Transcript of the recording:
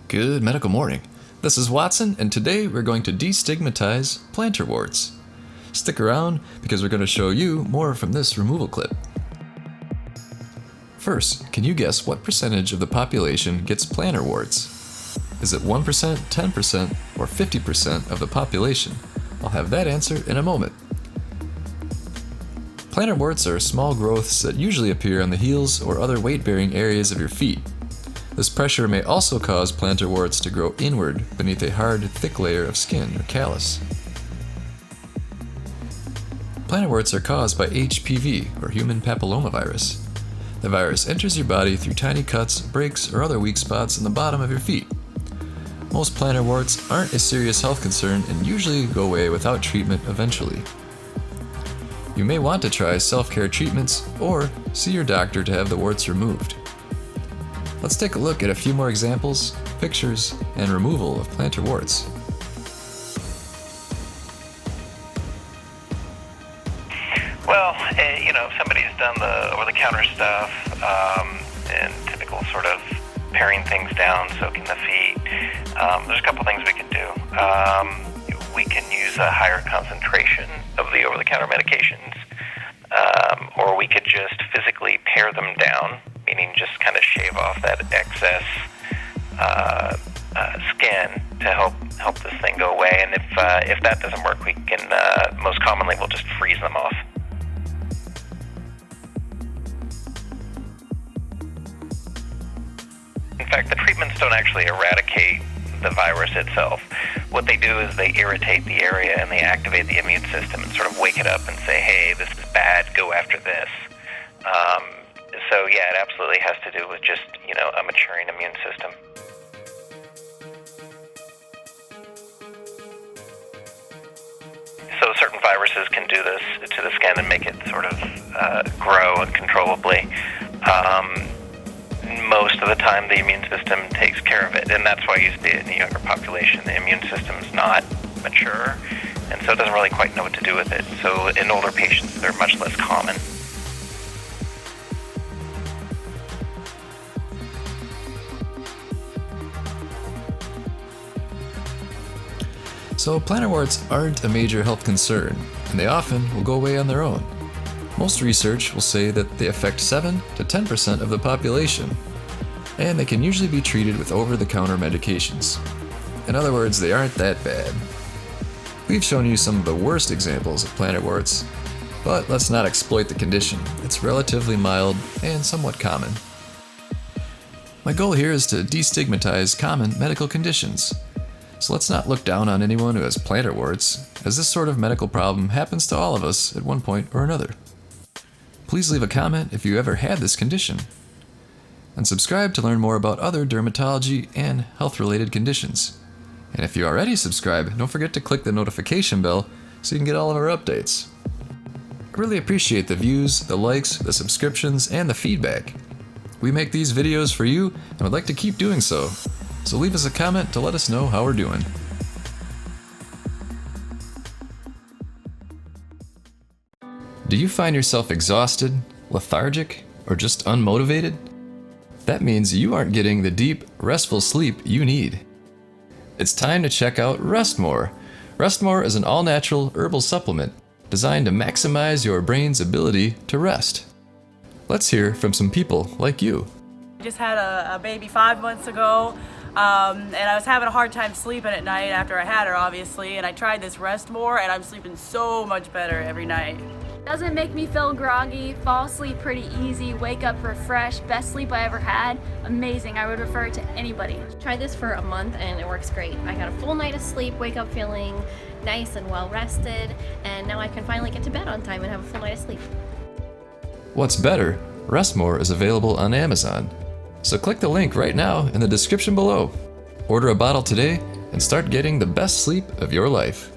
Good medical morning. This is Watson, and today we're going to destigmatize plantar warts. Stick around because we're going to show you more from this removal clip. First, can you guess what percentage of the population gets plantar warts? Is it 1%, 10%, or 50% of the population? I'll have that answer in a moment. Plantar warts are small growths that usually appear on the heels or other weight-bearing areas of your feet. This pressure may also cause plantar warts to grow inward beneath a hard, thick layer of skin or callus. Plantar warts are caused by HPV, or human papillomavirus. The virus enters your body through tiny cuts, breaks, or other weak spots in the bottom of your feet. Most plantar warts aren't a serious health concern and usually go away without treatment eventually. You may want to try self-care treatments or see your doctor to have the warts removed. Let's take a look at a few more examples, pictures, and removal of plantar warts. Well, if somebody's done the over-the-counter stuff and typical sort of paring things down, soaking the feet, there's a couple things we can do. We can use a higher concentration of the over-the-counter medications, or we could just physically pare them down, meaning just kind of shave off that excess skin to help this thing go away. And if that doesn't work, we can most commonly we'll just freeze them off. In fact, the treatments don't actually eradicate the virus itself. What they do is they irritate the area and they activate the immune system and sort of wake it up and say, hey, this is bad, go after this. So yeah, it absolutely has to do with just, a maturing immune system. So certain viruses can do this to the skin and make it sort of grow uncontrollably. Most of the time, the immune system takes care of it, and that's why you see it in the younger population. The immune system's not mature, and so it doesn't really quite know what to do with it. So in older patients, they're much less common. So plantar warts aren't a major health concern, and they often will go away on their own. Most research will say that they affect 7 to 10% of the population, and they can usually be treated with over-the-counter medications. In other words, they aren't that bad. We've shown you some of the worst examples of plantar warts, but let's not exploit the condition. It's relatively mild and somewhat common. My goal here is to destigmatize common medical conditions. So let's not look down on anyone who has plantar warts, as this sort of medical problem happens to all of us at one point or another. Please leave a comment if you ever had this condition. And subscribe to learn more about other dermatology and health-related conditions. And if you already subscribe, don't forget to click the notification bell so you can get all of our updates. I really appreciate the views, the likes, the subscriptions, and the feedback. We make these videos for you and would like to keep doing so. So leave us a comment to let us know how we're doing. Do you find yourself exhausted, lethargic, or just unmotivated? That means you aren't getting the deep, restful sleep you need. It's time to check out Rest More. Rest More is an all-natural herbal supplement designed to maximize your brain's ability to rest. Let's hear from some people like you. I just had a baby 5 months ago, and I was having a hard time sleeping at night after I had her, obviously, and I tried this Rest More, and I'm sleeping so much better every night. Doesn't make me feel groggy, fall asleep pretty easy, wake up refreshed, best sleep I ever had. Amazing, I would refer it to anybody. Tried this for a month and it works great. I got a full night of sleep, wake up feeling nice and well rested, and now I can finally get to bed on time and have a full night of sleep. What's better, Rest More is available on Amazon. So click the link right now in the description below. Order a bottle today and start getting the best sleep of your life.